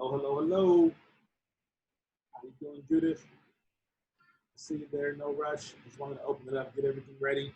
Hello, hello, hello. How you doing, Judith? See you there, no rush. Just wanted to open it up, get everything ready.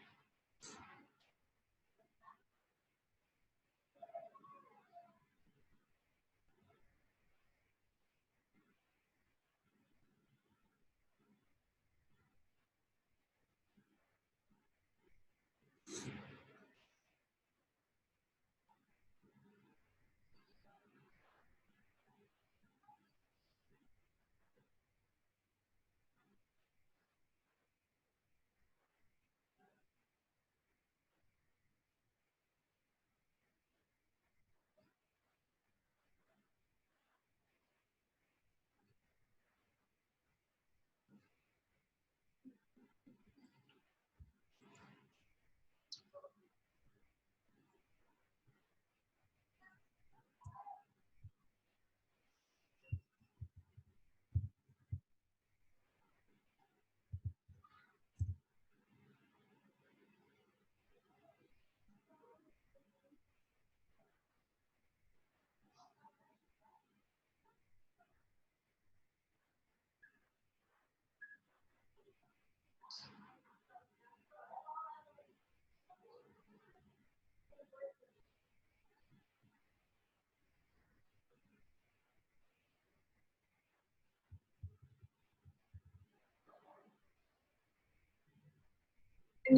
Hey,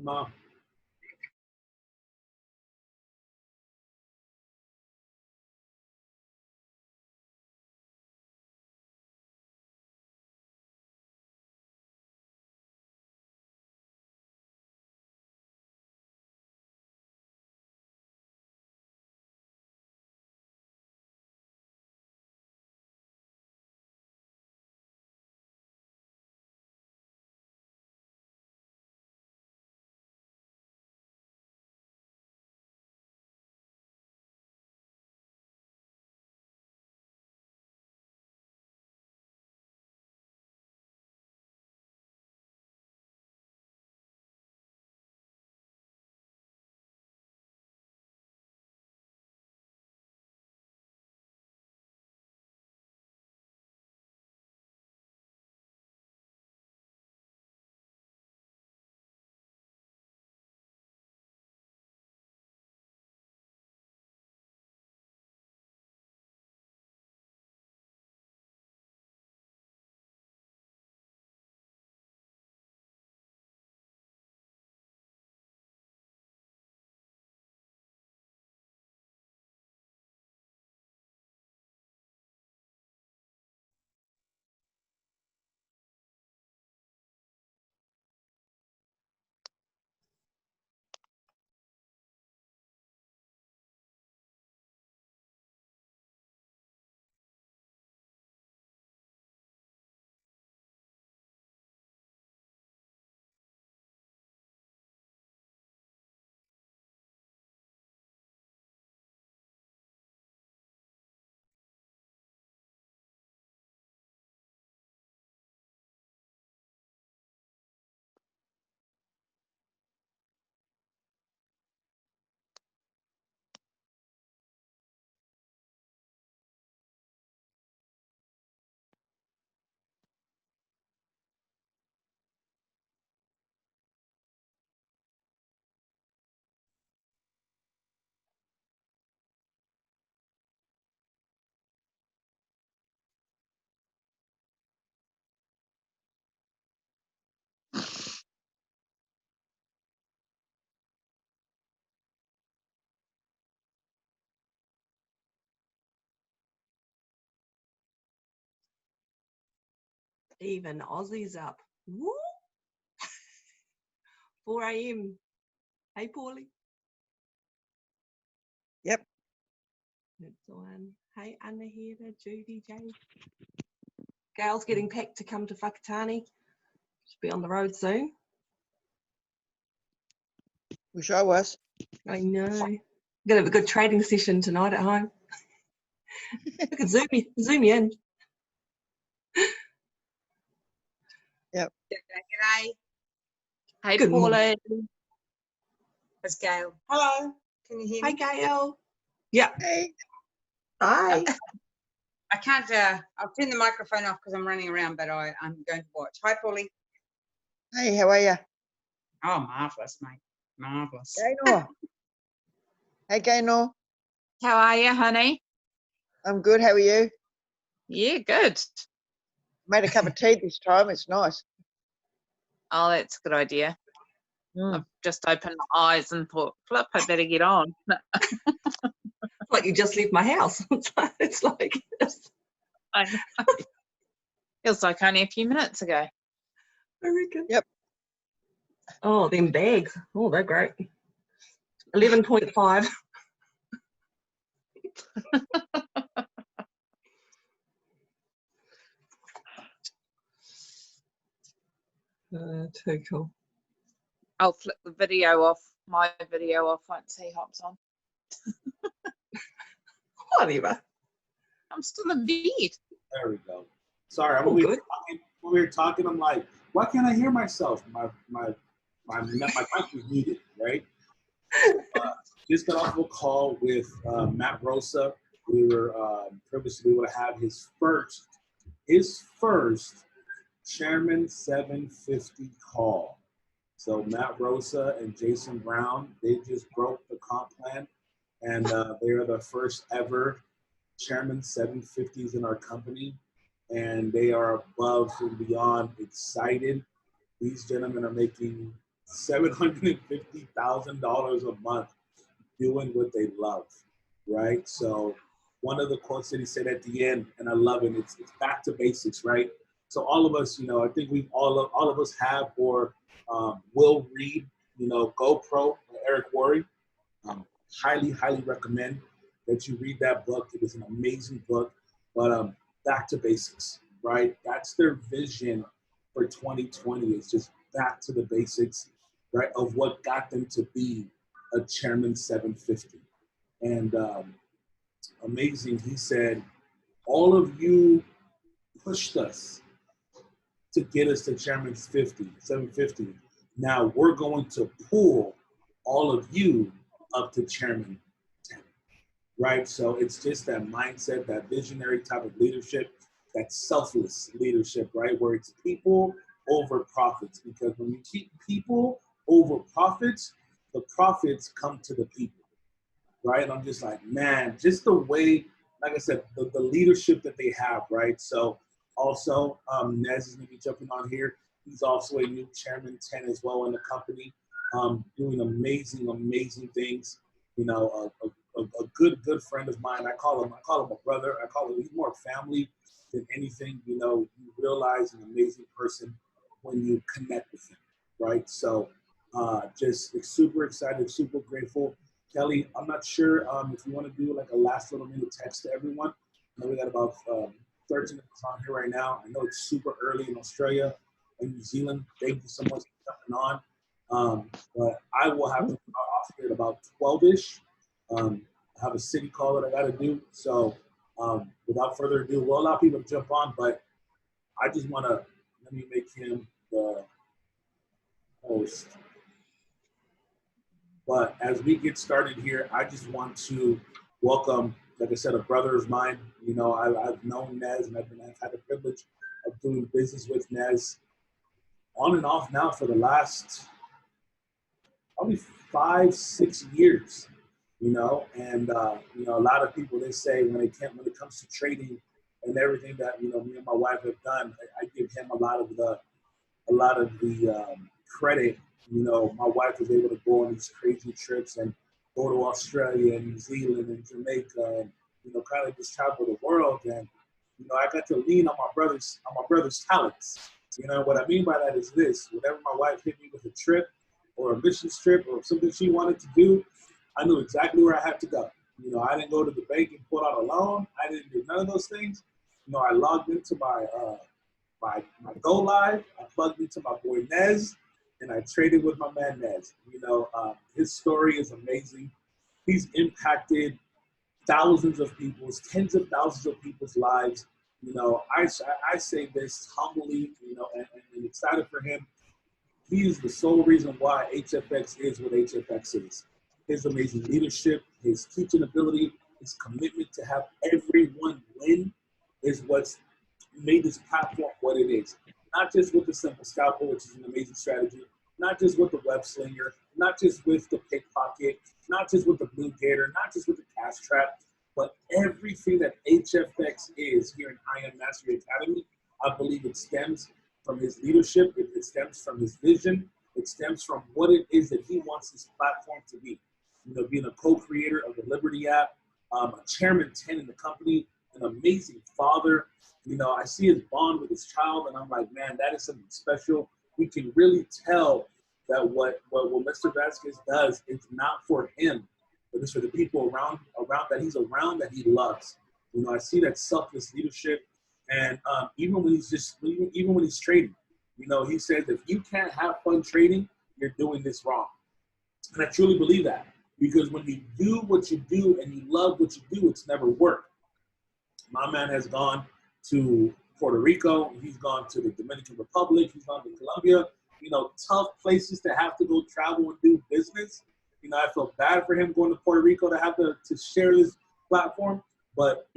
Mom. Even Aussie's up. Woo! 4 a.m. Hey, Paulie. Yep. That's the one. Hey, Anahira, Judy, Jay. Gail's getting packed to come to Whakatane. She'll be on the road soon. Wish I was. I know. Gonna have a good trading session tonight at home. I can zoom you in. Yep. G'day. Hey, Good Paulie. It's Gail. Hello. Can you hear Hi, me? Gail. Yeah. Hey. Hi. I can't, I'll turn the microphone off because I'm running around, but I'm going to watch. Hi, Paulie. Hey, how are you? Oh, marvellous, mate. Marvellous. Gaynor. Hey, Gaynor. How are you, honey? I'm good. How are you? Yeah, good. Made a cup of tea this time. It's nice. Oh, that's a good idea. Mm. I've just opened my eyes and thought, flip, I better get on. Like you just left my house. It's like I know. Feels like only a few minutes ago. I reckon. Yep. Oh, them bags. Oh, they're great. 11.5. Too cool. I'll flip the video off, my video off once he hops on. Whatever. I'm still in bed. There we go. Sorry, I'm Oh, over good. when we were talking, I'm like, why can't I hear myself? My mic was muted, right? Just got off of a call with Matt Rosa. We were privileged to be able to have his first Chairman 750 call. So Matt Rosa and Jason Brown, they just broke the comp plan, and they are the first ever Chairman 750s in our company, and they are above and beyond excited. These gentlemen are making $750,000 a month doing what they love, right? So one of the quotes that he said at the end, and I love it, it's back to basics, right? So all of us, I think we've all of us have or will read, GoPro, Eric Worre. Highly recommend that you read that book. It is an amazing book. But back to basics, right? That's their vision for 2020. It's just back to the basics, right, of what got them to be a Chairman 750. And amazing, he said, all of you pushed us to get us to Chairman 750. Now we're going to pull all of you up to Chairman 10, right? So it's just that mindset, that visionary type of leadership, that selfless leadership, right? Where it's people over profits. Because when you keep people over profits, the profits come to the people, right? And I'm just like, man, just the way, like I said, the leadership that they have, right? So also, Nes is going to be jumping on here. He's also a new Chairman 10 as well in the company, doing amazing things. A good friend of mine. I call him a brother. He's more family than anything. You realize an amazing person when you connect with him, right? So just super excited, super grateful. Kelly, I'm not sure if you want to do like a last little minute text to everyone. I know we got about 13 minutes on here right now. I know it's super early in Australia and New Zealand. Thank you so much for jumping on. But I will have to be off here at about 12-ish. I have a city call that I got to do. So without further ado, we'll allow people to jump on, but I just want to, let me make him the host. But as we get started here, I just want to welcome, like I said, a brother of mine. I've known Nes, and I've had the privilege of doing business with Nes on and off now for the last probably 5-6 years. And a lot of people, they say when it comes to trading and everything that me and my wife have done, I give him a lot of the credit. My wife was able to go on these crazy trips and go to Australia and New Zealand and Jamaica and kind of just travel the world. And I got to lean on my brother's talents. What I mean by that is this: whenever my wife hit me with a trip or a mission trip or something she wanted to do, I knew exactly where I had to go. I didn't go to the bank and pull out a loan. I didn't do none of those things. I logged into my Go Live. I plugged into my boy Nes, and I traded with my man Nes. His story is amazing. He's impacted thousands of people's, tens of thousands of people's lives. I say this humbly, and excited for him. He is the sole reason why HFX is what HFX is. his amazing leadership, his teaching ability, his commitment to have everyone win is what's made this platform what it is. Not just with the simple scalper, which is an amazing strategy, not just with the web slinger, not just with the pickpocket, not just with the blue gator, not just with the cash trap, but everything that HFX is here in I Am Mastery Academy. I believe it stems from his leadership, it stems from his vision, it stems from what it is that he wants this platform to be. You know, being a co-creator of the Liberty app, a chairman 10 in the company, an amazing father. You know, I see his bond with his child, and I'm like, man, that is something special. We can really tell that what Mr. Vasquez does is not for him, but it's for the people around that he's around that he loves. You know, I see that selfless leadership, and even when he's trading, you know, he says if you can't have fun trading, you're doing this wrong. And I truly believe that, because when you do what you do and you love what you do, it's never work. My man has gone to Puerto Rico, he's gone to the Dominican Republic, he's gone to Colombia, you know, tough places to have to go travel and do business. You know, I feel bad for him going to Puerto Rico to have to share this platform, but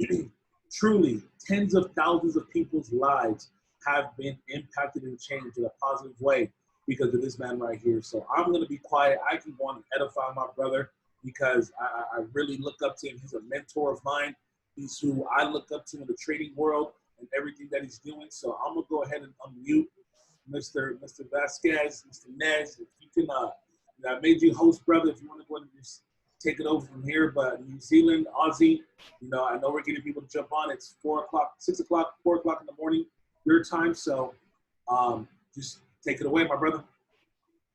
truly tens of thousands of people's lives have been impacted and changed in a positive way because of this man right here. So I'm going to be quiet. I can go on and edify my brother because I really look up to him. He's a mentor of mine. He's who I look up to in the trading world and everything that he's doing. So I'm going to go ahead and unmute Mr. Vasquez, Mr. Nes. If you can, I made you host, brother. If you want to go ahead and just take it over from here. But New Zealand, Aussie, you know, I know we're getting people to jump on. It's 4 o'clock, 6 o'clock, 4 o'clock in the morning, your time. So just take it away, my brother.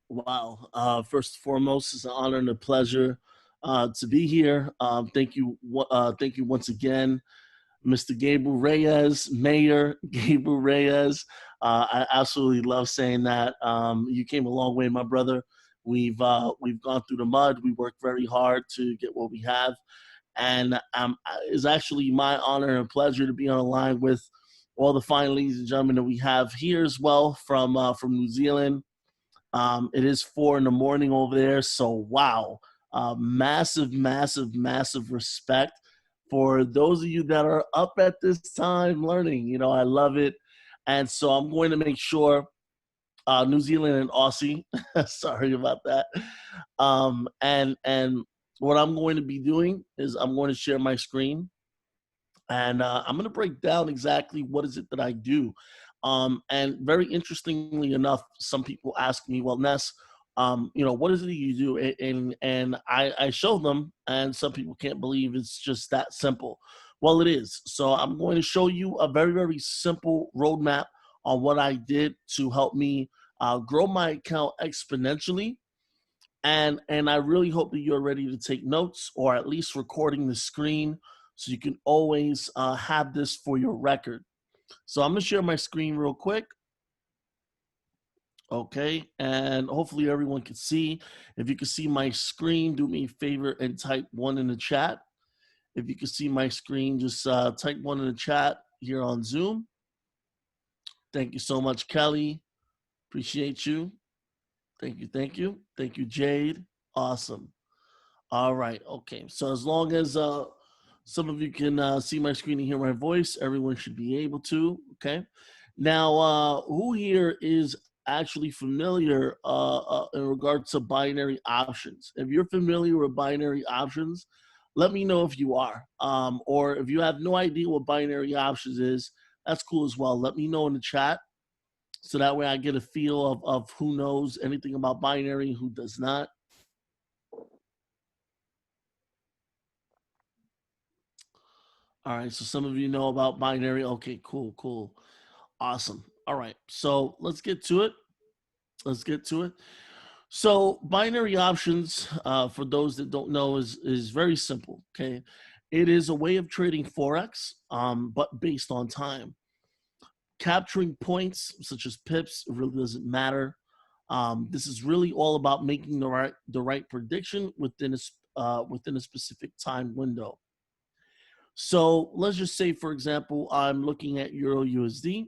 Wow. First and foremost, it's an honor and a pleasure to be here. Thank you once again, Mr. Gabriel Reyes, Mayor Gabriel Reyes. I absolutely love saying that. You came a long way, my brother. We've gone through the mud. We worked very hard to get what we have, and it's actually my honor and pleasure to be on the line with all the fine ladies and gentlemen that we have here as well from New Zealand. It is 4 in the morning over there, so wow, massive respect for those of you that are up at this time learning. You know, I love it, and so I'm going to make sure New Zealand and Aussie, sorry about that, and what I'm going to be doing is I'm going to share my screen, and I'm going to break down exactly what is it that I do. And very interestingly enough, some people ask me, well, Nes, you know, what is it you do? And I show them, and some people can't believe it's just that simple. Well, it is. So I'm going to show you a very simple roadmap on what I did to help me grow my account exponentially. And I really hope that you're ready to take notes, or at least recording the screen, so you can always have this for your record. So I'm going to share my screen real quick. Okay, and hopefully everyone can see. If you can see my screen, do me a favor and type 1 in the chat. If you can see my screen, just type 1 in the chat here on Zoom. Thank you so much, Kelly. Appreciate you. Thank you. Thank you, Jade. Awesome. All right, okay. So as long as some of you can see my screen and hear my voice, everyone should be able to, okay? Now, who here is actually familiar in regard to binary options? If you're familiar with binary options, let me know if you are. Or if you have no idea what binary options is, that's cool as well. Let me know in the chat, so that way I get a feel of who knows anything about binary and who does not. All right, so some of you know about binary. Okay, cool. Awesome. All right, so let's get to it. So binary options, for those that don't know, is very simple, okay? It is a way of trading Forex, but based on time. Capturing points, such as pips, really doesn't matter. This is really all about making the right prediction within a specific time window. So let's just say, for example, I'm looking at Euro USD,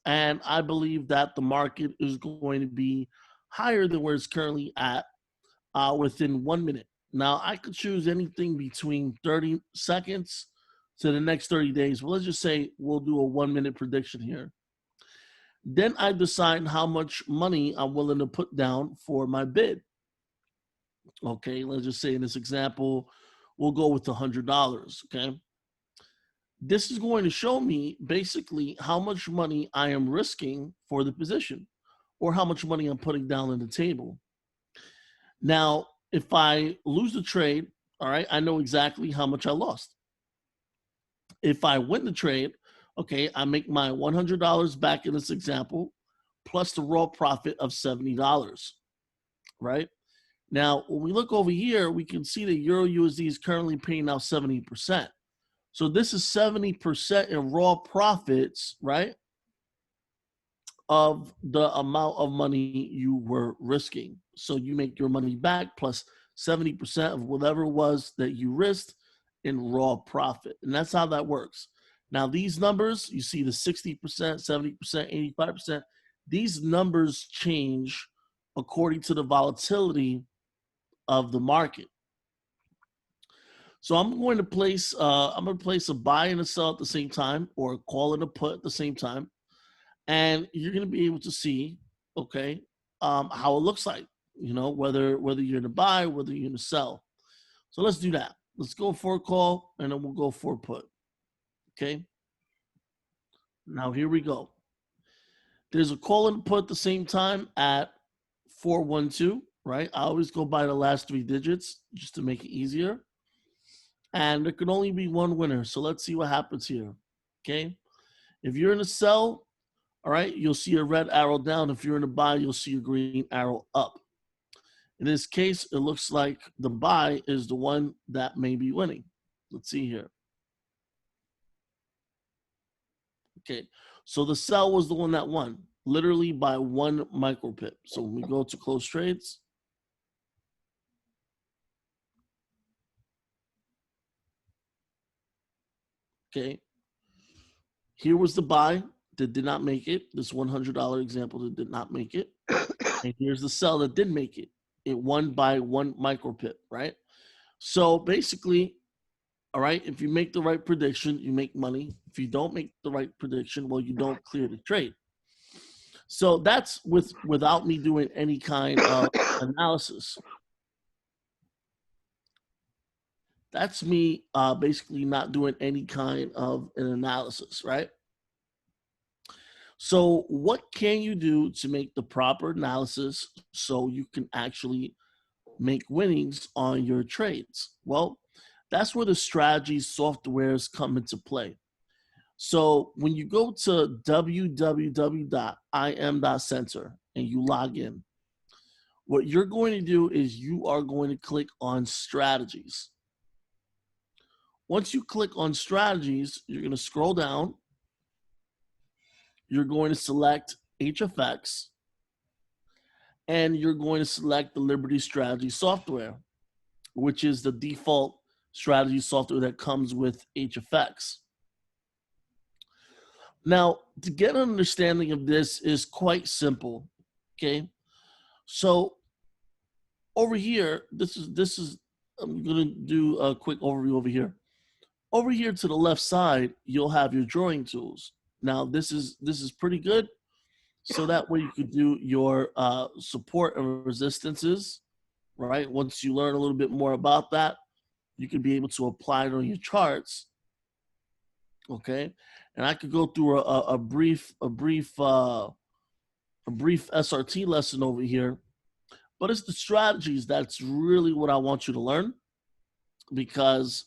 and I believe that the market is going to be higher than where it's currently at within 1 minute. Now, I could choose anything between 30 seconds to the next 30 days. Well, let's just say we'll do a 1-minute prediction here. Then I decide how much money I'm willing to put down for my bid. Okay, let's just say in this example, we'll go with $100, okay? This is going to show me basically how much money I am risking for the position or how much money I'm putting down on the table. Now, if I lose the trade, all right, I know exactly how much I lost. If I win the trade, okay, I make my $100 back in this example, plus the raw profit of $70, right? Now, when we look over here, we can see that Euro USD is currently paying out 70%. So this is 70% in raw profits, right, of the amount of money you were risking. So you make your money back plus 70% of whatever it was that you risked in raw profit. And that's how that works. Now, these numbers, you see the 60%, 70%, 85%, these numbers change according to the volatility of the market. So I'm going to place a buy and a sell at the same time, or a call and a put at the same time, and you're going to be able to see, okay, how it looks like, you know, whether you're going to buy, whether you're going to sell. So let's do that. Let's go for a call, and then we'll go for a put. Okay. Now here we go. There's a call and a put at the same time at 412, right? I always go by the last 3 digits just to make it easier. And there can only be one winner. So let's see what happens here. Okay. If you're in a sell, all right, you'll see a red arrow down. If you're in a buy, you'll see a green arrow up. In this case, it looks like the buy is the one that may be winning. Let's see here. Okay. So the sell was the one that won, literally by 1 micro pip. So when we go to close trades, okay, here was the buy that did not make it. This $100 example that did not make it. And here's the sell that did make it. It won by 1 micro pip, right? So basically, all right, if you make the right prediction, you make money. If you don't make the right prediction, well, you don't clear the trade. So that's without me doing any kind of analysis. That's me basically not doing any kind of an analysis, right? So what can you do to make the proper analysis so you can actually make winnings on your trades? Well, that's where the strategy softwares come into play. So when you go to www.im.center and you log in, what you're going to do is you are going to click on strategies. Once you click on strategies, you're going to scroll down. You're going to select HFX, and you're going to select the Liberty Strategy software, which is the default strategy software that comes with HFX. Now, to get an understanding of this is quite simple, okay? So over here, this is I'm going to do a quick overview over here. Over here to the left side, you'll have your drawing tools. Now, this is pretty good. So that way you could do your support and resistances, right? Once you learn a little bit more about that, you could be able to apply it on your charts, okay? And I could go through a brief SRT lesson over here, but it's the strategies that's really what I want you to learn, because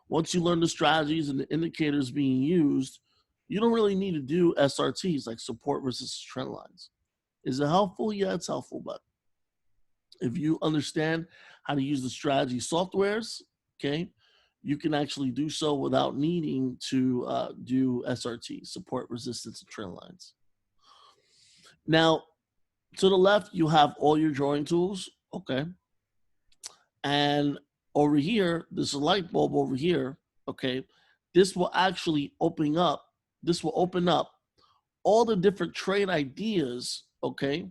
once you learn the strategies and the indicators being used, you don't really need to do SRTs like support resistance trend lines. Is it helpful? Yeah, it's helpful, but if you understand how to use the strategy softwares, okay, you can actually do so without needing to do SRT, support resistance and trend lines. Now, to the left, you have all your drawing tools, okay, and over here, this light bulb over here, okay, this will actually open up all the different trade ideas, okay,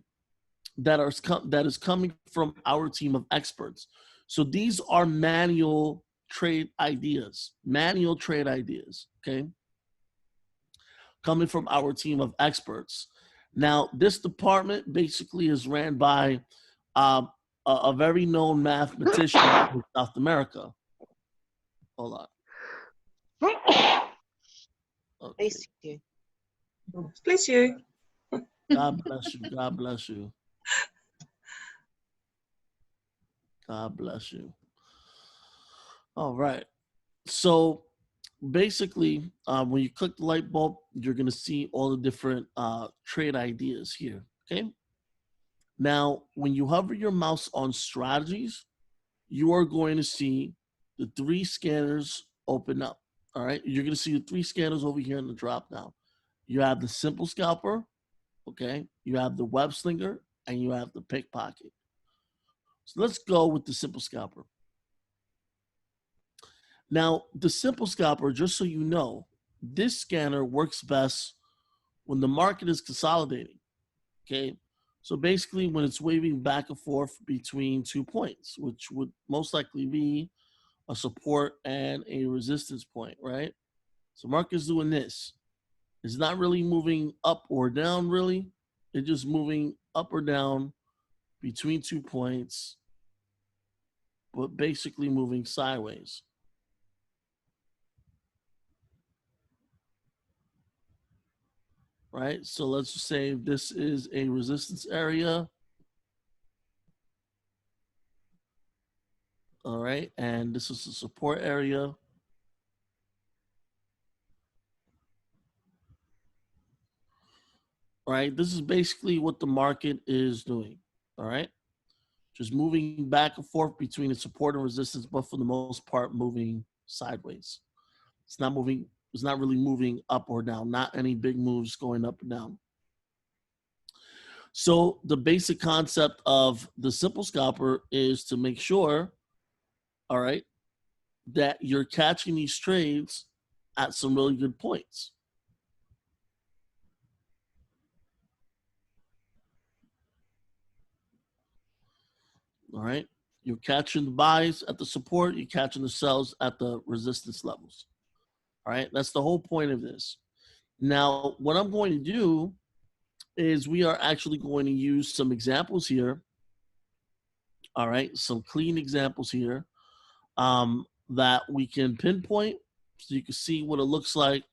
that is coming from our team of experts. So these are manual trade ideas, okay? Coming from our team of experts. Now, this department basically is ran by a very known mathematician in South America. Hold on. Okay. Bless you. Bless you. God bless you. God bless you. God bless you. All right. So basically, when you click the light bulb, you're going to see all the different trade ideas here. Okay. Now, when you hover your mouse on strategies, you are going to see the 3 scanners open up. All right. You're going to see the 3 scanners over here in the drop down. You have the simple scalper. Okay. You have the web slinger and you have the pickpocket. So let's go with the simple scalper. Now, the simple scalper, just so you know, this scanner works best when the market is consolidating, okay? So basically when it's waving back and forth between 2 points, which would most likely be a support and a resistance point, right? So market's doing this. It's not really moving up or down, really. It's just moving up or down between 2 points, but basically moving sideways. Right? So let's just say this is a resistance area. All right, and this is the support area. All right, this is basically what the market is doing. All right, just moving back and forth between the support and resistance, but for the most part, moving sideways. It's not moving, it's not really moving up or down, not any big moves going up and down. So the basic concept of the simple scalper is to make sure, all right, that you're catching these trades at some really good points. All right, you're catching the buys at the support, you're catching the sells at the resistance levels. All right, that's the whole point of this. Now, what I'm going to do is we are actually going to use some examples here. All right, some clean examples here that we can pinpoint so you can see what it looks like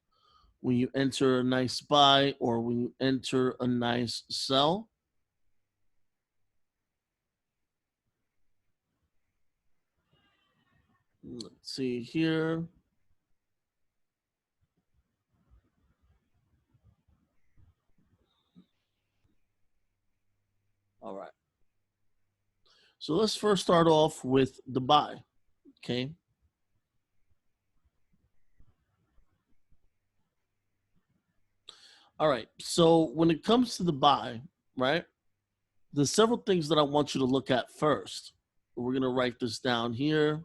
when you enter a nice buy or when you enter a nice sell. Let's see here. All right. So let's first start off with the buy, okay? All right, so when it comes to the buy, right, there's several things that I want you to look at first. We're gonna write this down here.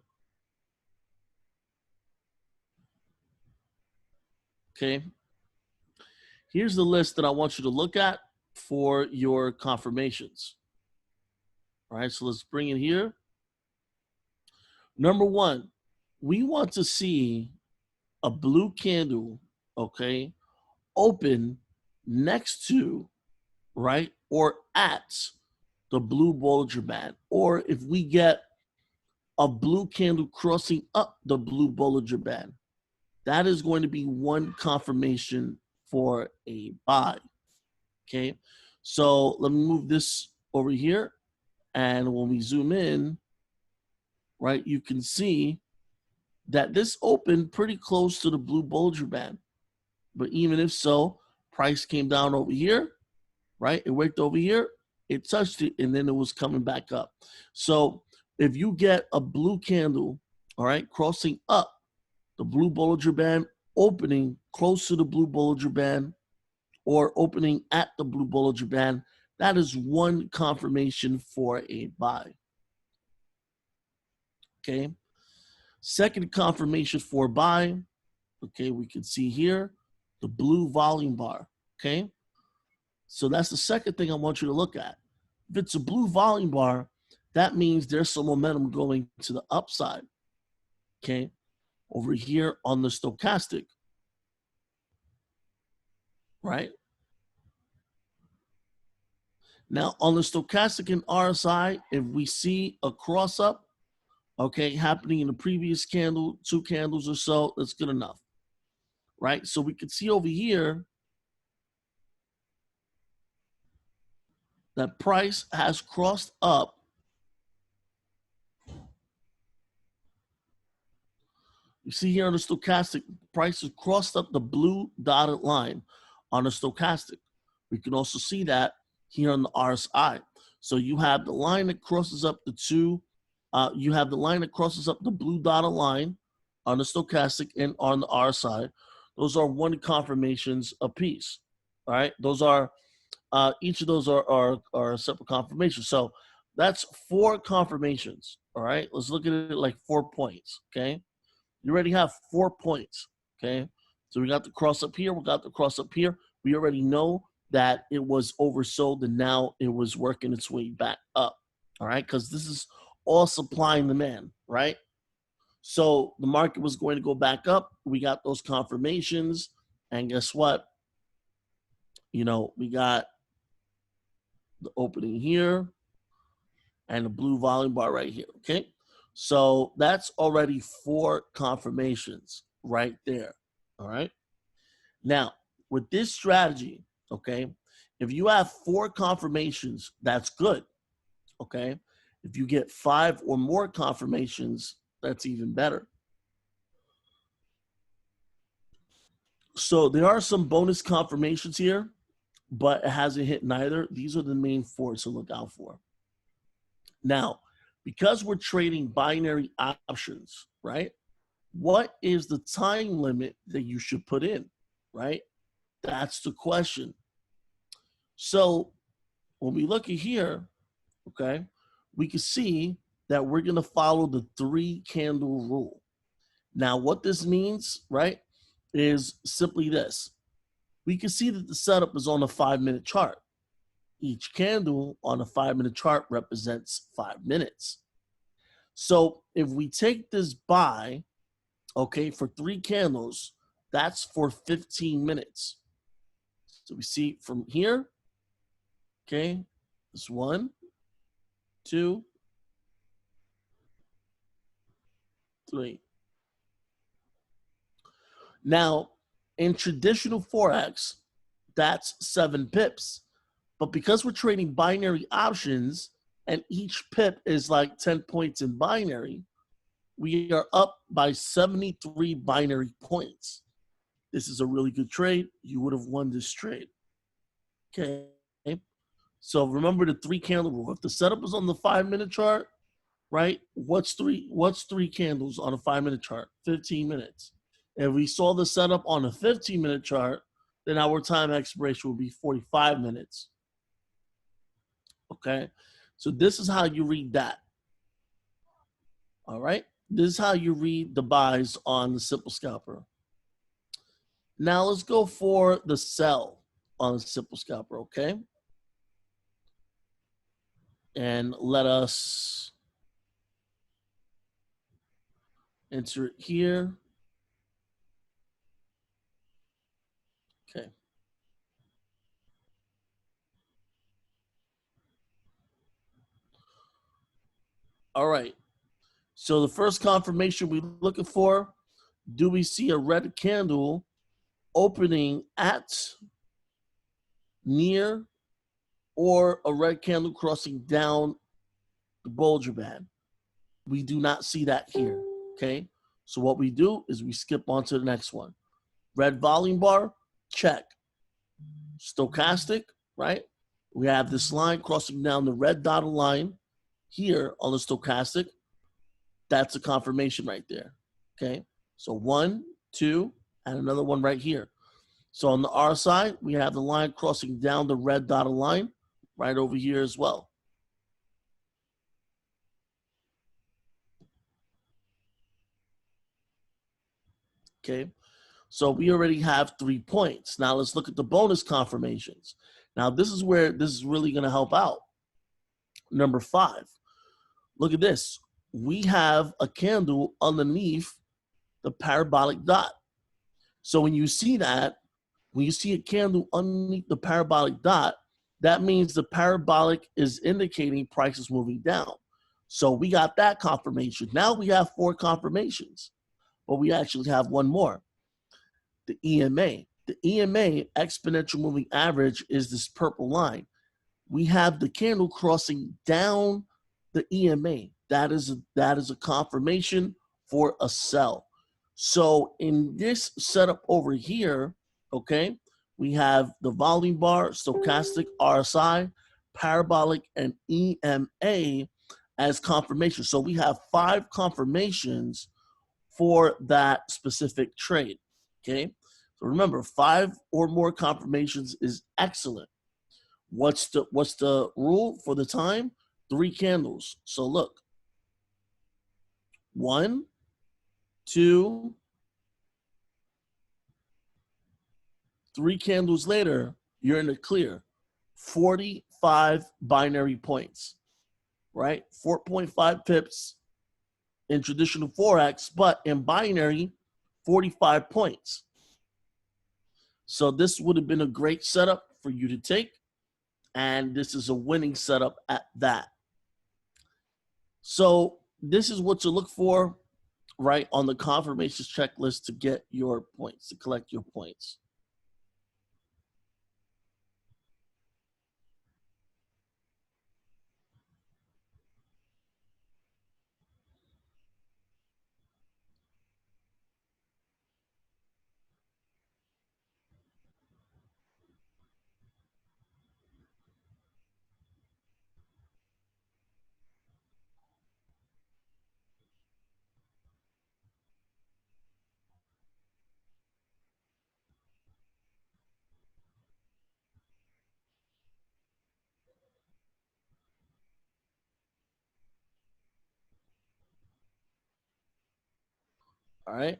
Okay. Here's the list that I want you to look at for your confirmations. All right, so let's bring it here. Number 1, we want to see a blue candle, okay, open next to, right, or at the blue Bollinger Band. Or if we get a blue candle crossing up the blue Bollinger Band, that is going to be one confirmation for a buy. Okay, so let me move this over here. And when we zoom in, right, you can see that this opened pretty close to the blue Bollinger Band. But even if so, price came down over here, right? It worked over here, it touched it, and then it was coming back up. So if you get a blue candle, all right, crossing up the blue Bollinger Band, opening close to the blue Bollinger Band, or opening at the blue Bollinger Band, that is one confirmation for a buy. Okay. Second confirmation for buy, okay, we can see here the blue volume bar. Okay. So that's the second thing I want you to look at. If it's a blue volume bar, that means there's some momentum going to the upside, okay, over here on the stochastic, right? Now, on the stochastic and RSI, if we see a cross up, okay, happening in the previous candle, 2 candles or so, that's good enough, right? So we can see over here that price has crossed up. You see here on the stochastic, price has crossed up the blue dotted line on the stochastic. We can also see that here on the RSI. So you have the line that crosses up the you have the line that crosses up the blue dotted line on the stochastic and on the RSI. Those are 1 confirmations apiece. All right, those are each of those are separate confirmations. So that's 4 confirmations. All right, let's look at it like 4 points. Okay, you already have 4 points. Okay, so we got the cross up here, we got the cross up here. We already know that it was oversold and now it was working its way back up. All right, because this is all supply and demand, right? So the market was going to go back up. We got those confirmations, and guess what? You know, we got the opening here and the blue volume bar right here, okay? So that's already 4 confirmations right there, all right? Now, with this strategy, okay, if you have 4 confirmations, that's good, okay? If you get 5 or more confirmations, that's even better. So there are some bonus confirmations here, but it hasn't hit neither. These are the main 4 to look out for. Now, because we're trading binary options, right? What is the time limit that you should put in, right? That's the question. So when we look at here, okay, we can see that we're going to follow the 3 candle rule. Now, what this means, right, is simply this. We can see that the setup is on a 5-minute chart. Each candle on a 5-minute chart represents 5 minutes. So if we take this buy, okay, for 3 candles, that's for 15 minutes. So we see from here, okay, this 1, 2, 3. Now, in traditional Forex, that's 7 pips. But because we're trading binary options and each pip is like 10 points in binary, we are up by 73 binary points. This is a really good trade. You would have won this trade. Okay. So remember the 3 candle rule. If the setup is on the 5-minute chart, right? What's three candles on a 5-minute chart? 15 minutes. If we saw the setup on a 15-minute chart, then our time expiration will be 45 minutes. Okay, so this is how you read that. All right, this is how you read the buys on the simple scalper. Now let's go for the sell on the simple scalper, okay? And let us enter it here. Okay. All right. So the first confirmation we're looking for, do we see a red candle opening at, near, or a red candle crossing down the Bollinger Band? We do not see that here, okay? So what we do is we skip on to the next one. Red volume bar, check. Stochastic, right? We have this line crossing down the red dotted line here on the stochastic. That's a confirmation right there, okay? So 1, 2, and another one right here. So on the RSI, we have the line crossing down the red dotted line right over here as well. Okay, so we already have 3 points. Now let's look at the bonus confirmations. Now this is where this is really going to help out. Number 5, look at this. We have a candle underneath the parabolic dot. So when you see that, when you see a candle underneath the parabolic dot, that means the parabolic is indicating price is moving down. So we got that confirmation. Now we have 4 confirmations, but we actually have one more. The EMA. The EMA, exponential moving average, is this purple line. We have the candle crossing down the EMA. That is a confirmation for a sell. So in this setup over here, okay, we have the volume bar, stochastic, RSI, parabolic, and EMA as confirmation. So we have 5 confirmations for that specific trade, okay? So remember, 5 or more confirmations is excellent. What's the rule for the time? 3 candles. So look, 1, 2, 3 candles later, you're in the clear. 45 binary points, right? 4.5 pips in traditional Forex, but in binary, 45 points. So this would have been a great setup for you to take, and this is a winning setup at that. So this is what to look for, right, on the confirmations checklist to get your points, to collect your points. All right.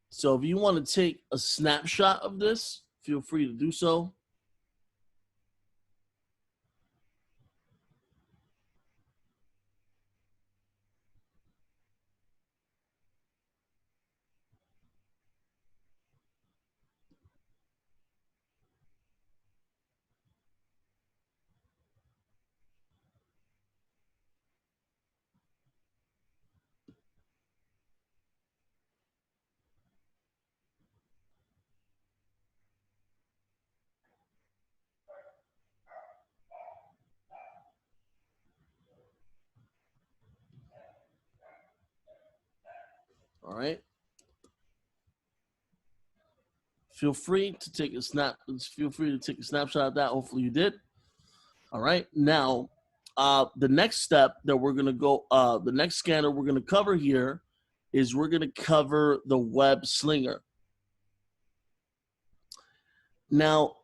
So if you want to take a snapshot of this, feel free to do so. All right. Feel free to take a snapshot of that. Hopefully you did. All right. Now, the next step that we're gonna go, the next scanner we're gonna cover here is we're gonna cover the web slinger. Now,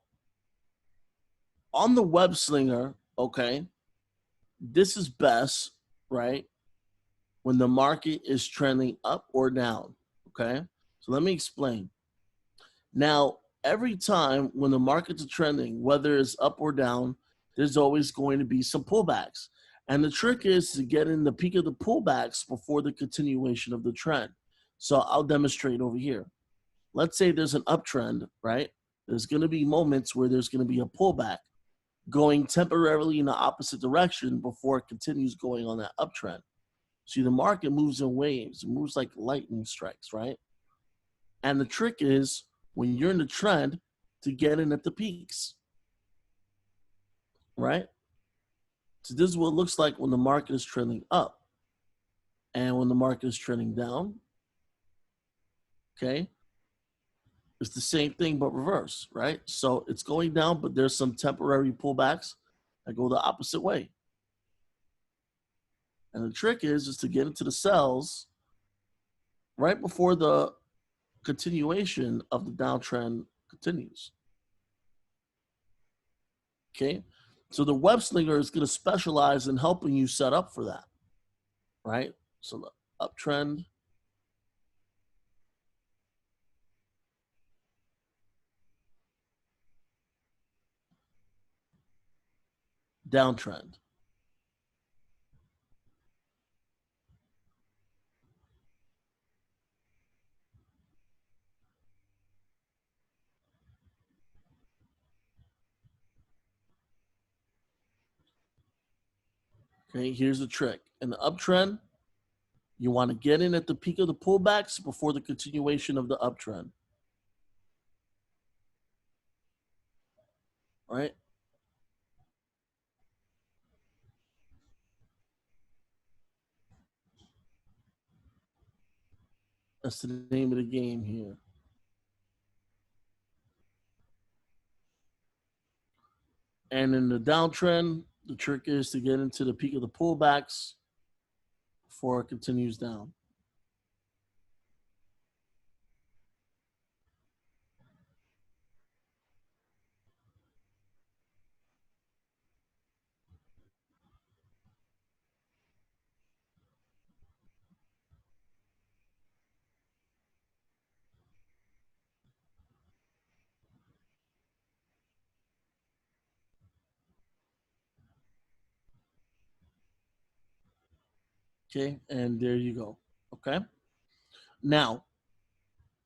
on the web slinger, okay, this is best, right, when the market is trending up or down, okay? So let me explain. Now, every time when the markets are trending, whether it's up or down, there's always going to be some pullbacks. And the trick is to get in the peak of the pullbacks before the continuation of the trend. So I'll demonstrate over here. Let's say there's an uptrend, right? There's going to be moments where there's going to be a pullback going temporarily in the opposite direction before it continues going on that uptrend. See, the market moves in waves. It moves like lightning strikes, right? And the trick is when you're in the trend to get in at the peaks, right? So this is what it looks like when the market is trending up and when the market is trending down, okay? It's the same thing but reverse, right? So it's going down, but there's some temporary pullbacks that go the opposite way. And the trick is to get into the sells right before the continuation of the downtrend continues. Okay, so the web slinger is going to specialize in helping you set up for that, right? So the uptrend, downtrend. Okay, here's the trick. In the uptrend, you want to get in at the peak of the pullbacks before the continuation of the uptrend. All right? That's the name of the game here. And in the downtrend, the trick is to get into the peak of the pullbacks before it continues down. Okay, and there you go. Okay. Now,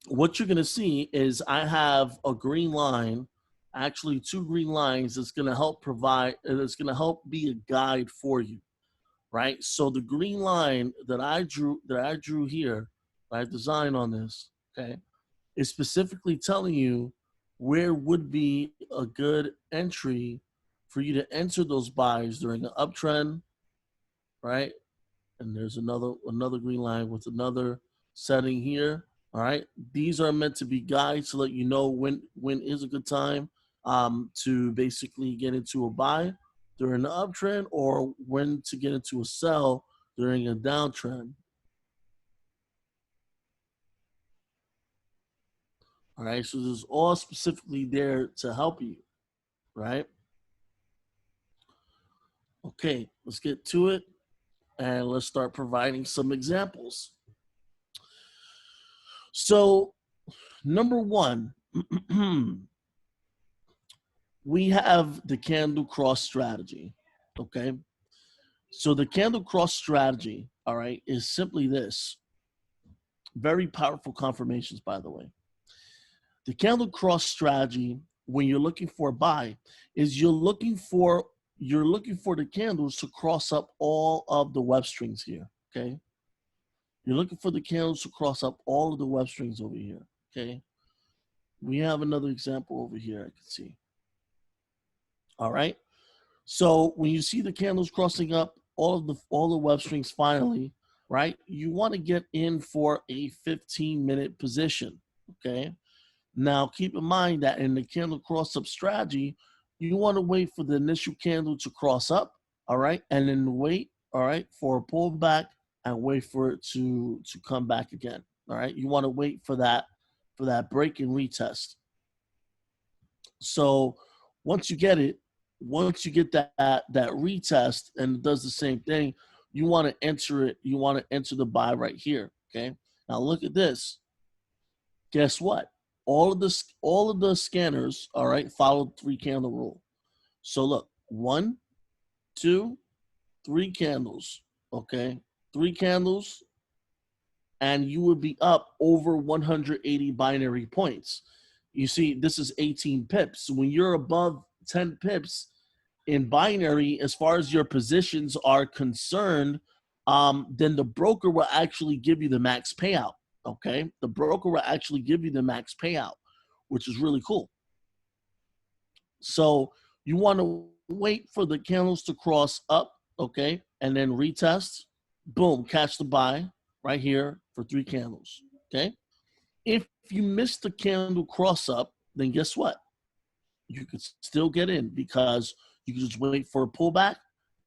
what you're going to see is I have a green line, actually two green lines that's going to help provide, that's going to help be a guide for you, right? So the green line that I drew here, I designed on this, okay, is specifically telling you where would be a good entry for you to enter those buys during the uptrend, right? And there's another green line with another setting here. All right, these are meant to be guides to let you know when is a good time to basically get into a buy during the uptrend or when to get into a sell during a downtrend. All right, so this is all specifically there to help you, right? Okay, let's get to it and let's start providing some examples. So, number one, we have the candle cross strategy, okay? So the candle cross strategy, all right, is simply this. Very powerful confirmations, by the way. The candle cross strategy, when you're looking for a buy, is you're looking for the candles to cross up all of the web strings here, okay? You're looking for the candles to cross up all of the web strings over here, okay? We have another example over here I can see. All right. So when you see the candles crossing up all the web strings finally, right? You want to get in for a 15-minute position, okay? Now keep in mind that in the candle cross up strategy, you want to wait for the initial candle to cross up, all right? And then wait, all right, for a pullback and wait for it to come back again, all right? You want to wait for that break and retest. So once you get that retest and it does the same thing, you want to enter it. You want to enter the buy right here. Okay. Now look at this. Guess what? All of the scanners, all right, follow 3 candle rule. So look, 1, 2, 3 candles. Okay, 3 candles, and you would be up over 180 binary points. You see, this is 18 pips. So when you're above 10 pips in binary, as far as your positions are concerned, then the broker will actually give you the max payout. Okay, the broker will actually give you the max payout, which is really cool. So you want to wait for the candles to cross up, okay, and then retest. Boom, catch the buy right here for 3 candles. Okay. If you miss the candle cross up, then guess what? You could still get in because you can just wait for a pullback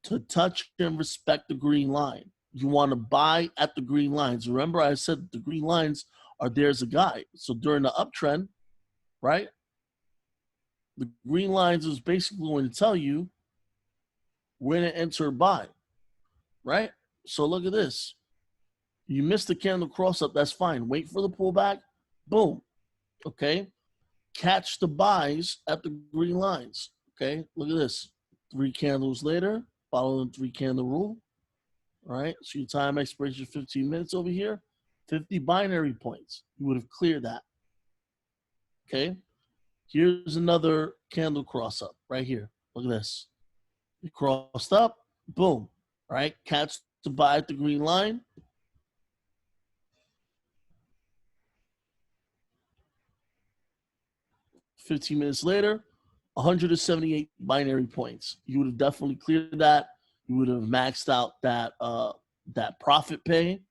to touch and respect the green line. You want to buy at the green lines. Remember, I said the green lines are there as a guide. So during the uptrend, right, the green lines is basically going to tell you when to enter a buy, right? So look at this. You missed the candle cross up, that's fine. Wait for the pullback, boom, okay? Catch the buys at the green lines, okay? Look at this. 3 candles later, following the 3 candle rule. All right, so your time expiration 15 minutes over here, 50 binary points. You would have cleared that. Okay, here's another candle cross up right here. Look at this. You crossed up, boom. All right, catch the buy at the green line. $15 minutes later, 178 binary points. You would have definitely cleared that. You would have maxed out that that profit pay,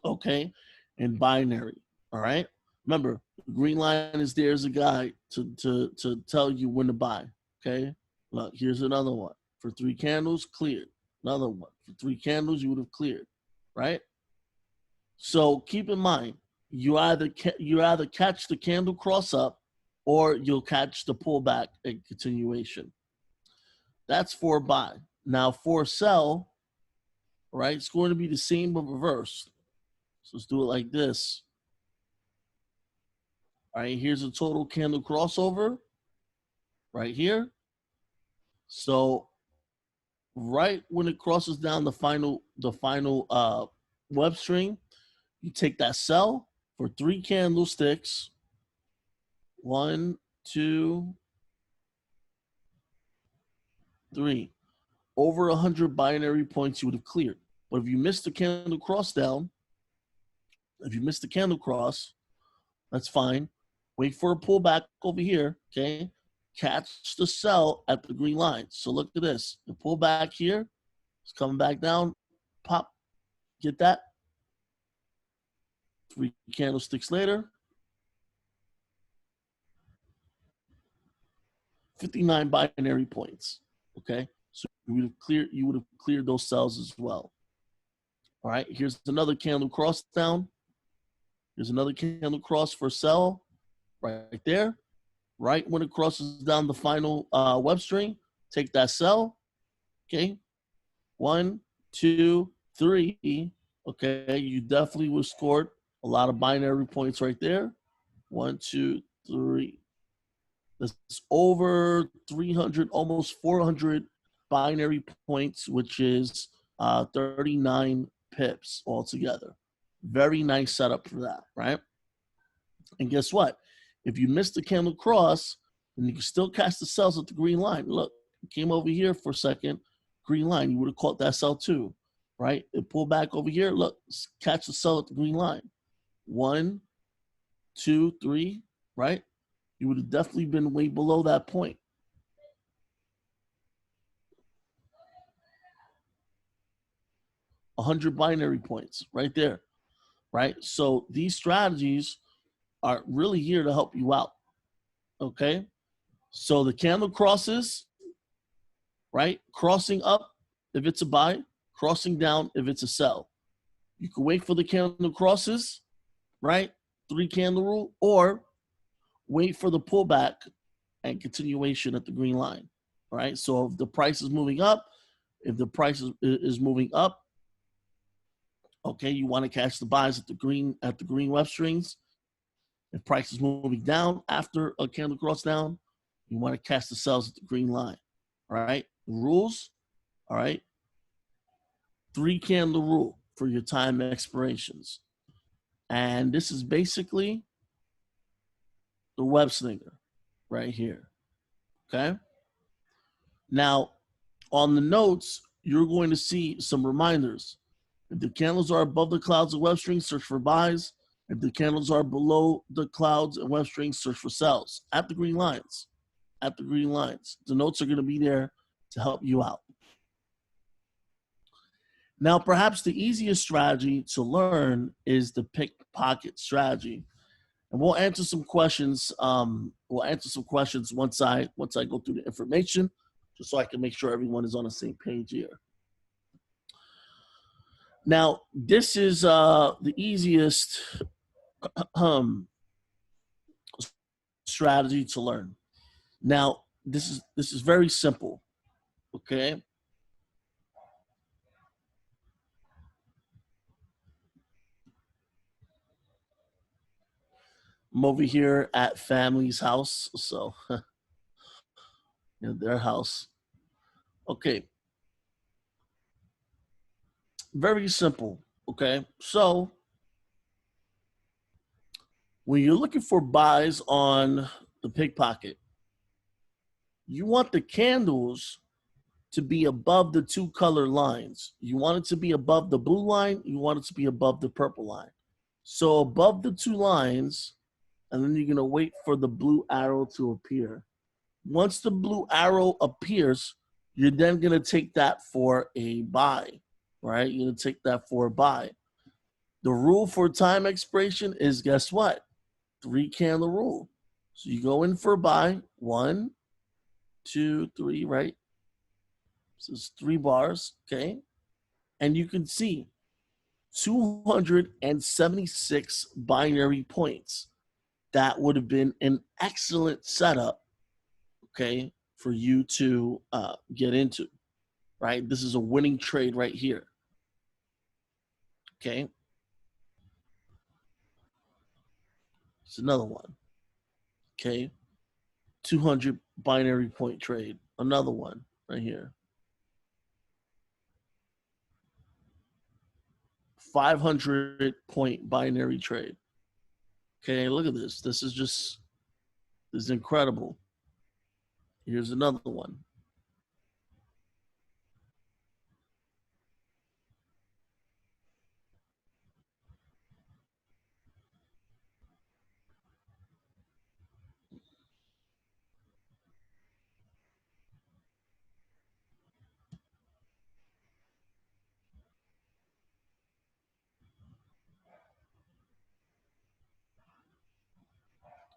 okay, in binary. All right. Remember, the green line is there as a guide to tell you when to buy. Okay. Look, here's another one. For 3 candles, cleared. Another one. For 3 candles, you would have cleared. Right? So keep in mind, you either catch the candle cross up or you'll catch the pullback and continuation. That's for buy. Now for sell, right, it's going to be the same but reversed. So let's do it like this. All right, here's a total candle crossover right here. So right when it crosses down the final web string, you take that sell for 3 candlesticks. 1, 2, 3. Over 100 binary points you would have cleared. But if you missed the candle cross down, if you missed the candle cross, that's fine. Wait for a pullback over here, okay? Catch the sell at the green line. So look at this. The pullback here, it's coming back down. Pop. Get that? 3 candlesticks later. 59 binary points. Okay. So you would have cleared those cells as well. All right. Here's another candle cross down. Here's another candle cross for sell right there. Right when it crosses down the final web string, take that sell. Okay. 1, 2, 3. Okay. You definitely would have scored a lot of binary points right there. 1, 2, 3. That's over 300, almost 400 binary points, which is 39 pips altogether. Very nice setup for that, right? And guess what? If you missed the candle cross, then you can still catch the sells at the green line. Look, it came over here for a second, green line. You would have caught that sell too, right? It pulled back over here. Look, catch the sell at the green line. 1, 2, 3, right? You would have definitely been way below that point. $100 binary points right there, right? So these strategies are really here to help you out, okay? So the candle crosses, right? Crossing up if it's a buy, crossing down if it's a sell. You can wait for the candle crosses, right? 3 candle rule, or wait for the pullback and continuation at the green line, all right? So if the price is moving up, if the price is moving up, okay, you want to catch the buys at the green web strings. If price is moving down after a candle cross down, you want to catch the sells at the green line, all right? The rules, all right? 3 candle rule for your time expirations. And this is basically the web slinger right here, okay? Now, on the notes, you're going to see some reminders. If the candles are above the clouds and web strings, search for buys. If the candles are below the clouds and web strings, search for sells at the green lines. At the green lines. The notes are going to be there to help you out. Now, perhaps the easiest strategy to learn is the pickpocket strategy. And we'll answer some questions. Once I go through the information, just so I can make sure everyone is on the same page here. Now, this is the easiest strategy to learn. Now, this is very simple, okay? I'm over here at family's house, so their house. Okay. Very simple, okay? So when you're looking for buys on the pickpocket, you want the candles to be above the two color lines. You want it to be above the blue line. You want it to be above the purple line. So above the two lines, and then you're going to wait for the blue arrow to appear. Once the blue arrow appears, you're then going to take that for a buy, right? You're going to take that for a buy. The rule for time expiration is, guess what? 3 candle rule. So you go in for a buy, 1, 2, 3, right? So it's 3 bars, okay? And you can see 276 binary points. That would have been an excellent setup, okay, for you to get into, right? This is a winning trade right here, okay? It's another one, okay? 200 binary point trade, another one right here. 500 point binary trade. Okay, look at this. This is incredible. Here's another one.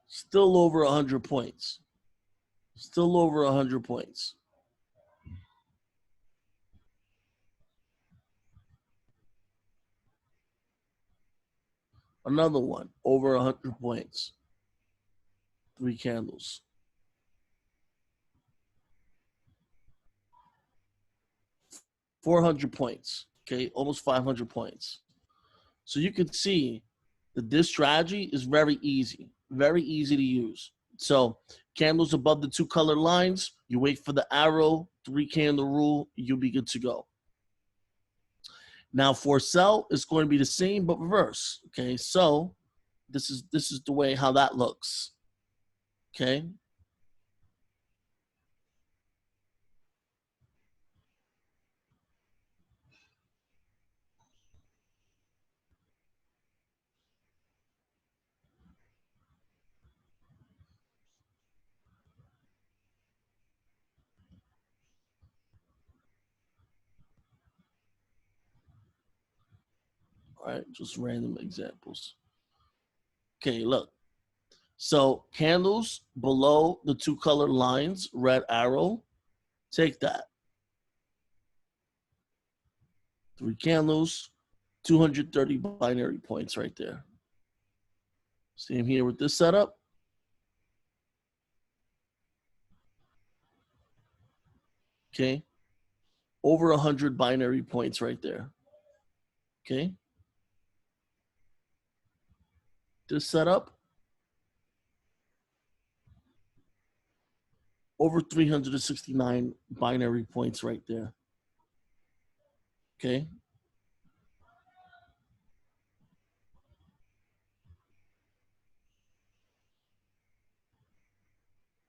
Still over 100 points. Still over 100 points. Another one, over 100 points. 3 candles. $400 points, okay, almost 500 points. So you can see that this strategy is very easy to use. So candles above the 2 color lines, you wait for the arrow, 3 candle rule, you'll be good to go. Now for sell, it's going to be the same but reverse, okay? So this is the way how that looks, okay? All right, just random examples. Okay, look. So candles below the 2 color lines, red arrow, take that. 3 candles, 230 binary points right there. Same here with this setup. Okay. Over 100 binary points right there. Okay. This setup, over 369 binary points right there. Okay.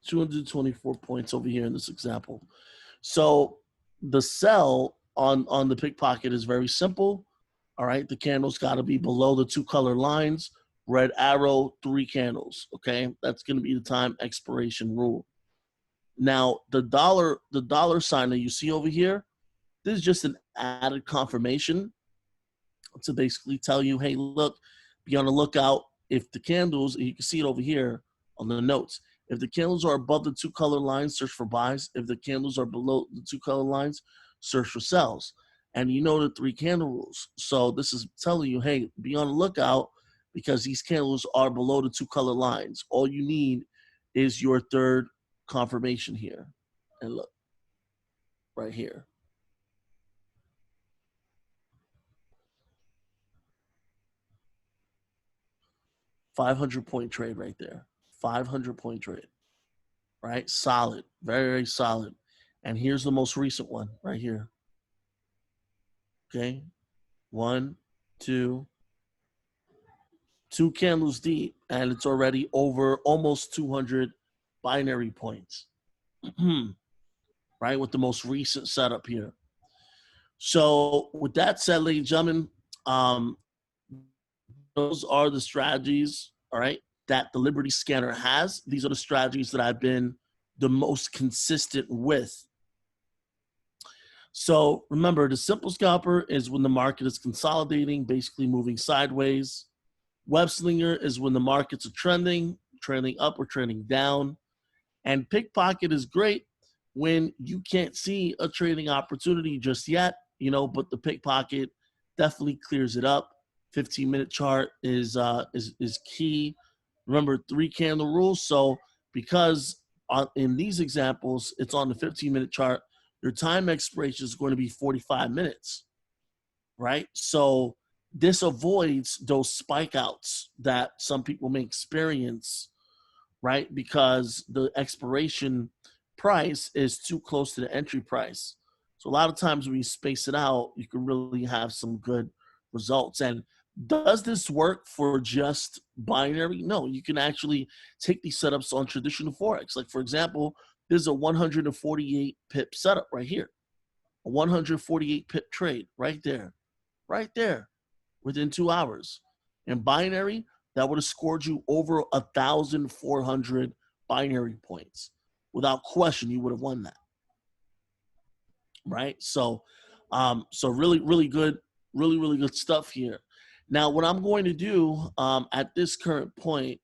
$224 points over here in this example. So the sell on the pickpocket is very simple. All right, the candle's got to be below the 2 color lines, red arrow, 3 candles. Okay, that's going to be the time expiration rule. Now the dollar sign that you see over here, this is just an added confirmation to basically tell you, hey, look, be on the lookout. If the candles, and you can see it over here on the notes, if the candles are above the 2 color lines, search for buys. If the candles are below the 2 color lines, search for sells. And you know the 3 candle rules. So this is telling you, hey, be on the lookout because these candles are below the 2 color lines. All you need is your third confirmation here. And look, right here. 500-point trade right there. 500-point trade. Right? Solid. Very, very solid. And here's the most recent one right here. Okay. 1, 2 candles deep, and it's already over almost 200 binary points. right, with the most recent setup here. So with that said, ladies and gentlemen, those are the strategies, all right, that the Liberty Scanner has. These are the strategies that I've been the most consistent with. So remember, the simple scalper is when the market is consolidating, basically moving sideways. Web Slinger is when the markets are trending up or trending down. And pickpocket is great when you can't see a trading opportunity just yet, but the pickpocket definitely clears it up. 15-minute chart is key. Remember, 3-candle rule. So because in these examples, it's on the 15-minute chart, your time expiration is going to be 45 minutes, right? So this avoids those spike outs that some people may experience, right? Because the expiration price is too close to the entry price. So a lot of times when you space it out, you can really have some good results. And does this work for just binary? No, you can actually take these setups on traditional Forex. Like, for example, there's a 148 pip setup right here, a 148 pip trade right there, within 2 hours. In binary, that would have scored you over 1,400 binary points. Without question, you would have won that. Right? So really, really good stuff here. Now, what I'm going to do at this current point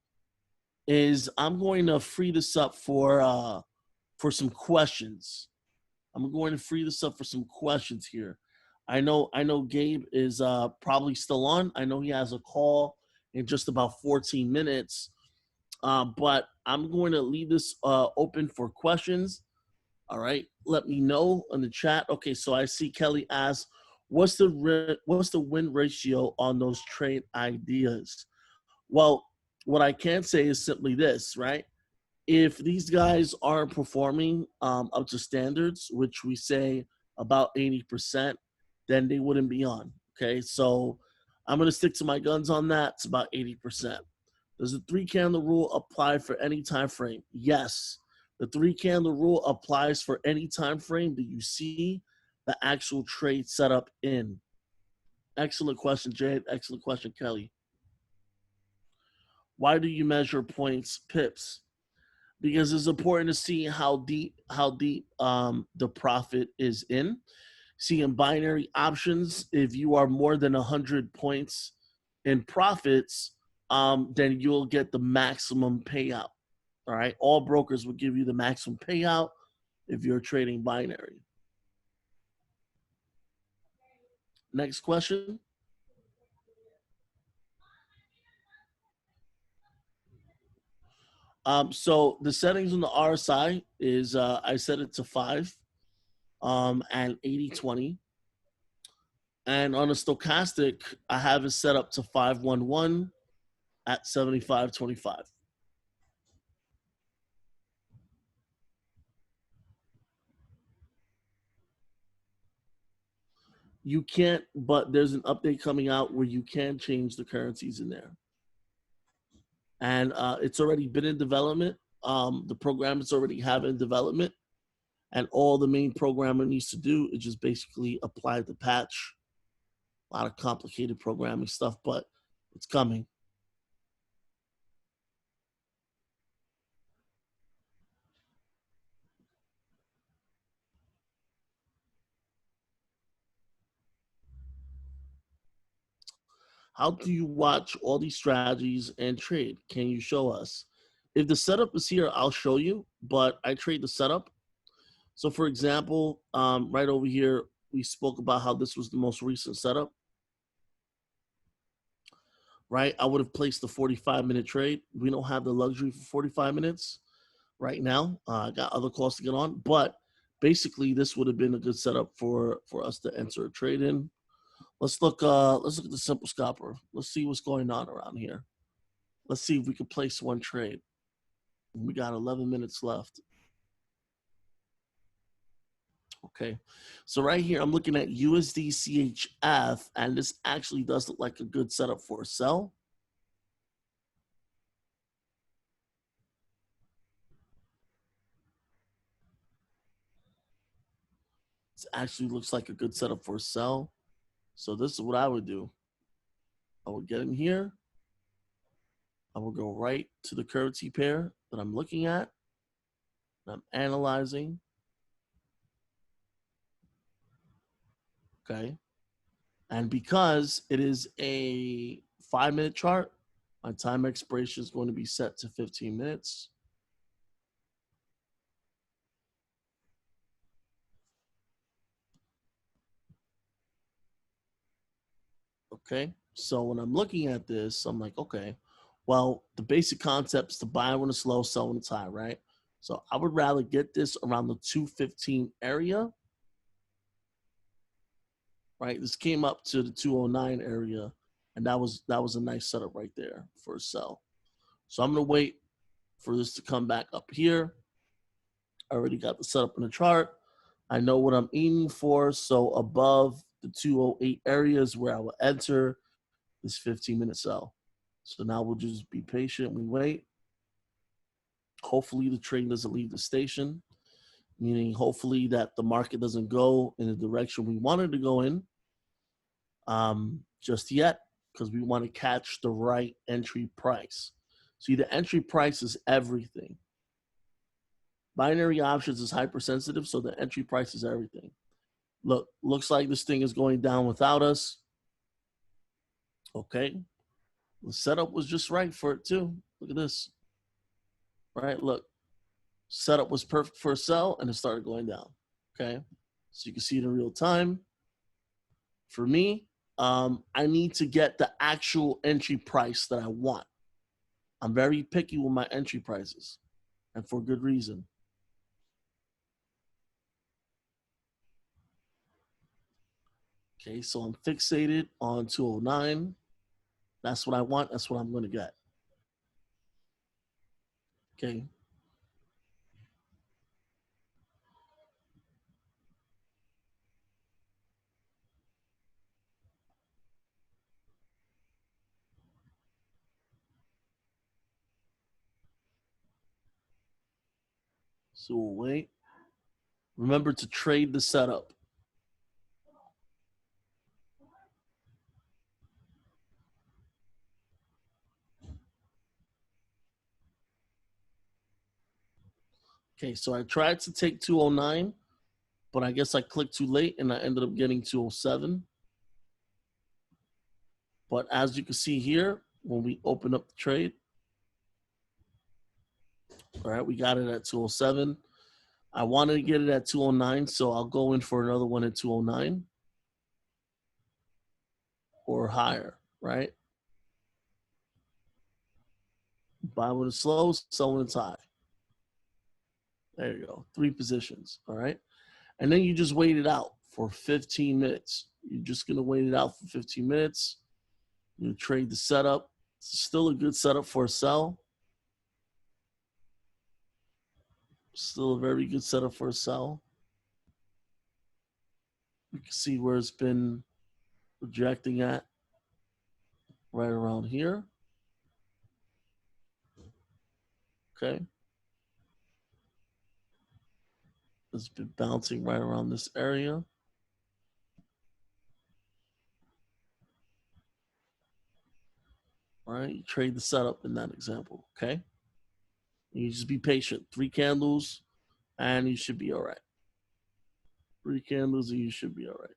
is I'm going to free this up for some questions. I'm going to free this up for some questions here. I know Gabe is probably still on. I know he has a call in just about 14 minutes. But I'm going to leave this open for questions. All right. Let me know in the chat. Okay, so I see Kelly asks, what's the win ratio on those trade ideas? Well, what I can say is simply this, right? If these guys aren't performing up to standards, which we say about 80%, then they wouldn't be on. Okay, so I'm going to stick to my guns on that. It's about 80%. Does the 3-candle rule apply for any time frame? Yes. The 3-candle rule applies for any time frame that you see the actual trade setup in. Excellent question, Jade. Excellent question, Kelly. Why do you measure points, pips? Because it's important to see how deep the profit is in. See, in binary options, if you are more than 100 points in profits, then you'll get the maximum payout. All right, all brokers will give you the maximum payout if you're trading binary. Next question. So the settings on the RSI is I set it to 5 and 80-20. And on a stochastic, I have it set up to 511 at 75-25. You can't, but there's an update coming out where you can change the currencies in there. And it's already been in development. The program is already have in development. And all the main programmer needs to do is just basically apply the patch. A lot of complicated programming stuff, but it's coming. How do you watch all these strategies and trade? Can you show us? If the setup is here, I'll show you, but I trade the setup. So for example, right over here, we spoke about how this was the most recent setup, right? I would have placed the 45-minute trade. We don't have the luxury for 45 minutes right now. I got other calls to get on, but basically this would have been a good setup for us to enter a trade in. Let's look at the simple scalper. Let's see what's going on around here. Let's see if we can place one trade. We got 11 minutes left. Okay, so right here, I'm looking at USD CHF, and this actually does look like a good setup for a sell. actually looks like a good setup for a sell. So this is what I would do. I would get in here. I will go right to the curve T pair that I'm looking at. I'm analyzing. Okay. And because it is a 5-minute chart, my time expiration is going to be set to 15 minutes. Okay. So when I'm looking at this, I'm like, okay, well, the basic concepts to buy when it's slow, sell when it's high, right? So I would rather get this around the 215 area. Right, this came up to the 209 area, and that was a nice setup right there for a sell. So I'm gonna wait for this to come back up here. I already got the setup in the chart. I know what I'm aiming for. So above the 208 area is where I will enter this 15-minute sell. So now we'll just be patient. We wait. Hopefully the trade doesn't leave the station, meaning hopefully that the market doesn't go in the direction we wanted to go in. Just yet, because we want to catch the right entry price. See, the entry price is everything. Binary options is hypersensitive, so the entry price is everything. Look, looks like this thing is going down without us. Okay. The setup was just right for it too. Look at this. Right, look. Setup was perfect for a sell, and it started going down. Okay. So you can see it in real time. For me, I need to get the actual entry price that I want. I'm very picky with my entry prices, and for good reason. Okay, so I'm fixated on 209. That's what I want. That's what I'm going to get. Okay. So we'll wait. Remember to trade the setup. Okay, so I tried to take 209, but I guess I clicked too late and I ended up getting 207. But as you can see here, when we open up the trade, all right, we got it at 207. I wanted to get it at 209, so I'll go in for another one at 209 or higher, right? Buy when it's slow, sell when it's high. There you go. 3 positions, all right? And then you just wait it out for 15 minutes. You're just going to wait it out for 15 minutes. You trade the setup. It's still a good setup for a sell. Still a very good setup for a sell. You can see where it's been projecting at right around here. Okay. It's been bouncing right around this area. All right, you trade the setup in that example, okay? You just be patient. 3 candles, and you should be all right. 3 candles, and you should be all right.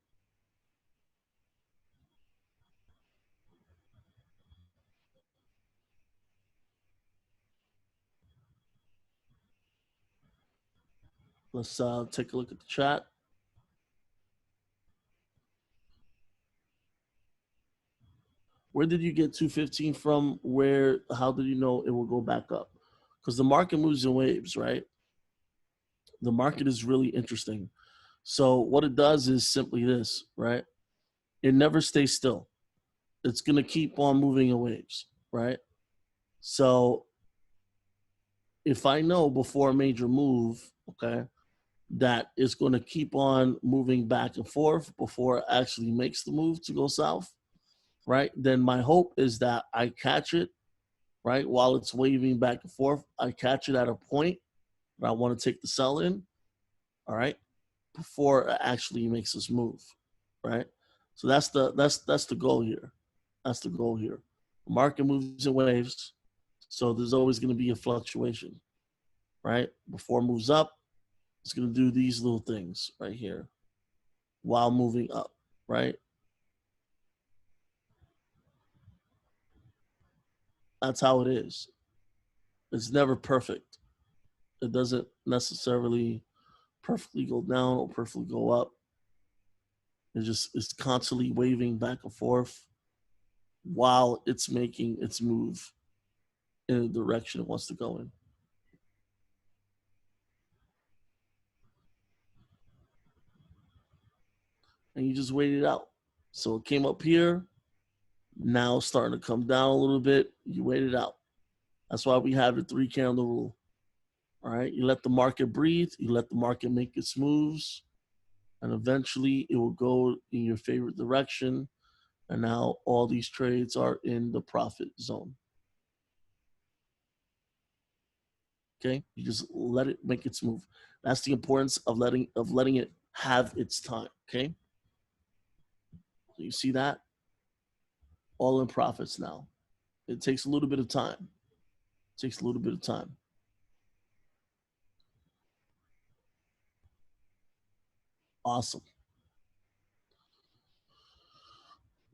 Let's take a look at the chat. Where did you get 215 from? How did you know it will go back up? Because the market moves in waves, right? The market is really interesting. So what it does is simply this, right? It never stays still. It's going to keep on moving in waves, right? So if I know before a major move, okay, that it's going to keep on moving back and forth before it actually makes the move to go south, right? Then my hope is that I catch it, right? While it's waving back and forth, I catch it at a point where I want to take the sell in, all right? before it actually makes us move, right? So that's the goal here. That's the goal here. The market moves in waves, so there's always going to be a fluctuation, right? Before it moves up, it's going to do these little things right here while moving up, right? That's how it is. It's never perfect. It doesn't necessarily perfectly go down or perfectly go up. It's constantly waving back and forth while it's making its move in the direction it wants to go in. And you just wait it out. So it came up here, now it's starting to come down a little bit. You wait it out. That's why we have the 3 candle rule. All right, you let the market breathe, you let the market make its moves, and eventually it will go in your favorite direction. And now all these trades are in the profit zone. Okay, you just let it make its move. That's the importance of letting it have its time. Okay, so you see that? All in profits now. It takes a little bit of time. It takes a little bit of time. Awesome.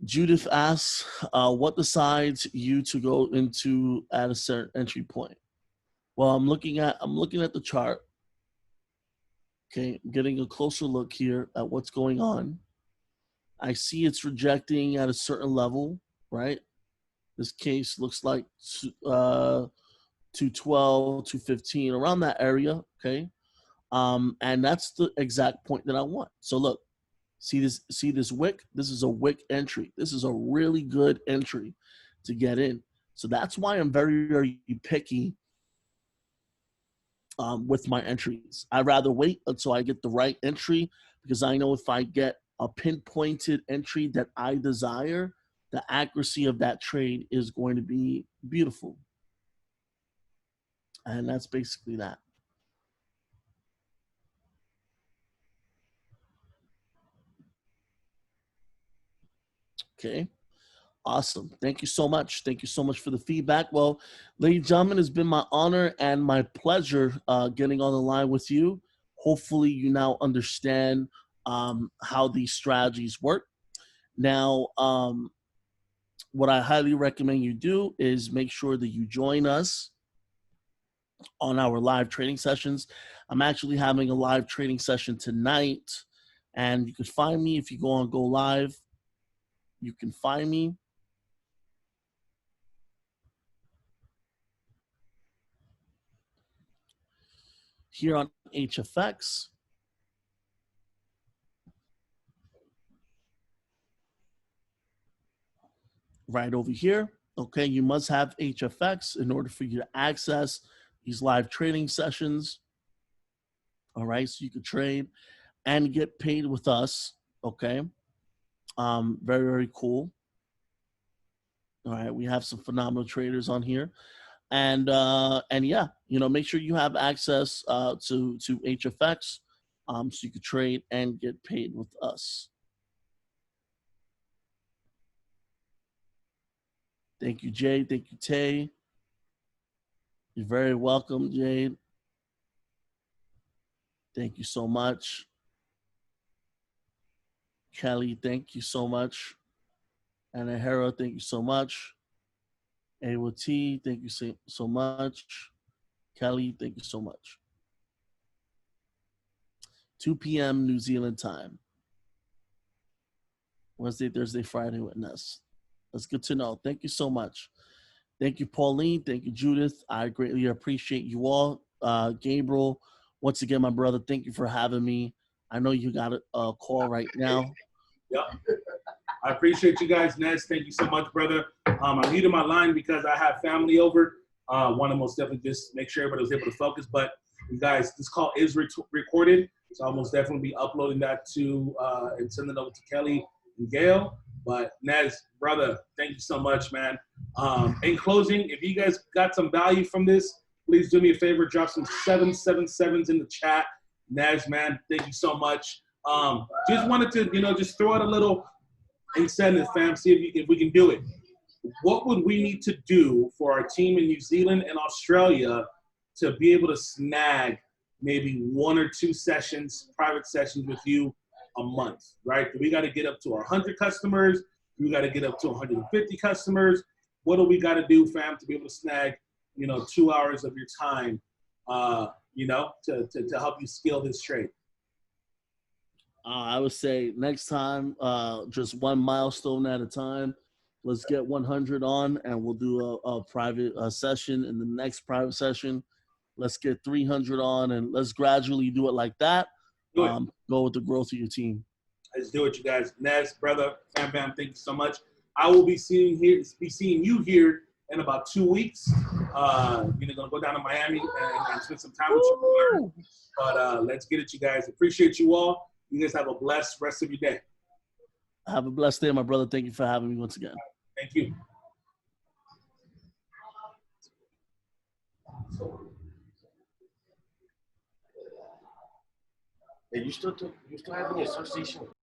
Judith asks, what decides you to go into at a certain entry point? Well, I'm looking at the chart. Okay, I'm getting a closer look here at what's going on. I see it's rejecting at a certain level, right? This case looks like 212, 215, around that area, okay? And that's the exact point that I want. So look, see this wick? This is a wick entry. This is a really good entry to get in. So that's why I'm very, very picky with my entries. I'd rather wait until I get the right entry, because I know if I get a pinpointed entry that I desire, the accuracy of that trade is going to be beautiful. And that's basically that. Okay. Awesome. Thank you so much. Thank you so much for the feedback. Well, ladies and gentlemen, it's been my honor and my pleasure getting on the line with you. Hopefully you now understand how these strategies work. Now, what I highly recommend you do is make sure that you join us on our live training sessions. I'm actually having a live training session tonight, and you can find me if you go on Go Live. You can find me. Here on HFX. Right over here. Okay, you must have HFX in order for you to access these live training sessions. All right, so you can trade and get paid with us. Okay, very, very cool. All right, we have some phenomenal traders on here. And yeah, make sure you have access to HFX so you can trade and get paid with us. Thank you, Jade. Thank you, Tay. You're very welcome, Jade. Thank you so much. Kelly, thank you so much. Anna Hera, thank you so much. Awa T, thank you so much. Kelly, thank you so much. 2 p.m. New Zealand time. Wednesday, Thursday, Friday with Nes. That's good to know. Thank you so much. Thank you, Pauline. Thank you, Judith. I greatly appreciate you all. Gabriel, once again, my brother, thank you for having me. I know you got a call right now. Yep. I appreciate you guys, Nes. Thank you so much, brother. I'm muting my line because I have family over. Want to most definitely just make sure everybody was able to focus. But you guys, this call is recorded, so I'll most definitely be uploading that to and sending it over to Kelly and Gail. But Nes, brother, thank you so much, man. In closing, if you guys got some value from this, please do me a favor, drop some 777s in the chat. Nes, man, thank you so much. Just wanted to, just throw out a little incentive, fam, see if we can do it. What would we need to do for our team in New Zealand and Australia to be able to snag maybe 1 or 2 sessions, private sessions with you a month, right? We got to get up to 100 customers. We got to get up to 150 customers. What do we got to do, fam, to be able to snag, 2 hours of your time, to help you scale this trade? I would say next time, just one milestone at a time. Let's get 100 on, and we'll do a private session. In the next private session, let's get 300 on, and let's gradually do it like that. Go with the growth of your team. Let's do it, you guys. Nes, brother, fam, thank you so much. I will be seeing you here in about 2 weeks. Gonna go down to Miami and spend some time with you. But let's get it, you guys. Appreciate you all. You guys have a blessed rest of your day. Have a blessed day, my brother. Thank you for having me once again. Thank you. And you still have the association